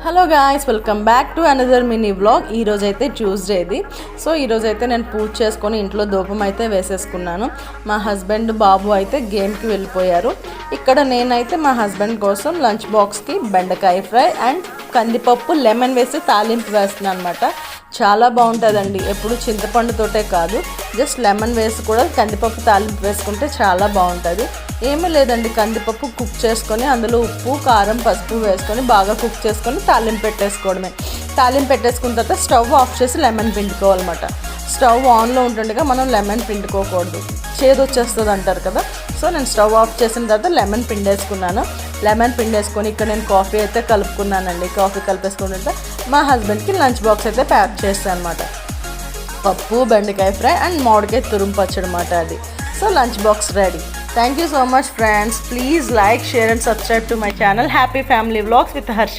Hello guys, welcome back to another mini vlog. ఈరోజైతే ట్యూస్డేది. So ఈరోజైతే నేను పూజ చేసుకొని ఇంట్లో ధూపం అయితే వేసేసుకున్నాను. మా హస్బెండ్ బాబు అయితే గేమ్కి వెళ్ళిపోయారు. ఇక్కడ నేనైతే మా హస్బెండ్ కోసం లంచ్ బాక్స్కి బెండకాయ ఫ్రై అండ్ కందిపప్పు లెమన్ వేసి తాలింపు వేస్తున్నాను అనమాట. చాలా బాగుంటుందండి. ఎప్పుడు చింతపండుతోటే కాదు, జస్ట్ లెమన్ వేసి కూడా కందిపప్పు తాలింపు వేసుకుంటే చాలా బాగుంటుంది. ఏమీ లేదండి, కందిపప్పు కుక్ చేసుకొని అందులో ఉప్పు కారం పసుపు వేసుకొని బాగా కుక్ చేసుకొని తాలింపు పెట్టేసుకోవడమే. తాలింపు పెట్టేసుకున్న తర్వాత స్టవ్ ఆఫ్ చేసి లెమన్ పిండుకోవాలన్నమాట. స్టవ్ ఆన్లో ఉంటుండగా మనం లెమన్ పిండుకోకూడదు, చేదు వచ్చేస్తుంది అంటారు కదా. సో నేను స్టవ్ ఆఫ్ చేసిన తర్వాత లెమన్ పిండేసుకున్నాను. లెమన్ పిండేసుకొని ఇక్కడ నేను కాఫీ అయితే కలుపుకున్నానండి. కాఫీ కలిపేసుకుంటే మా హస్బెండ్కి లంచ్ బాక్స్ అయితే ప్యాక్ చేస్తాను అనమాట. పప్పు బెండకాయ ఫ్రై అండ్ మామిడికాయ తురుము పచ్చడి అన్నమాట అది. So lunch box ready. Thank you so much friends. Please like, share and subscribe to my channel Happy Family Vlogs with Harsha.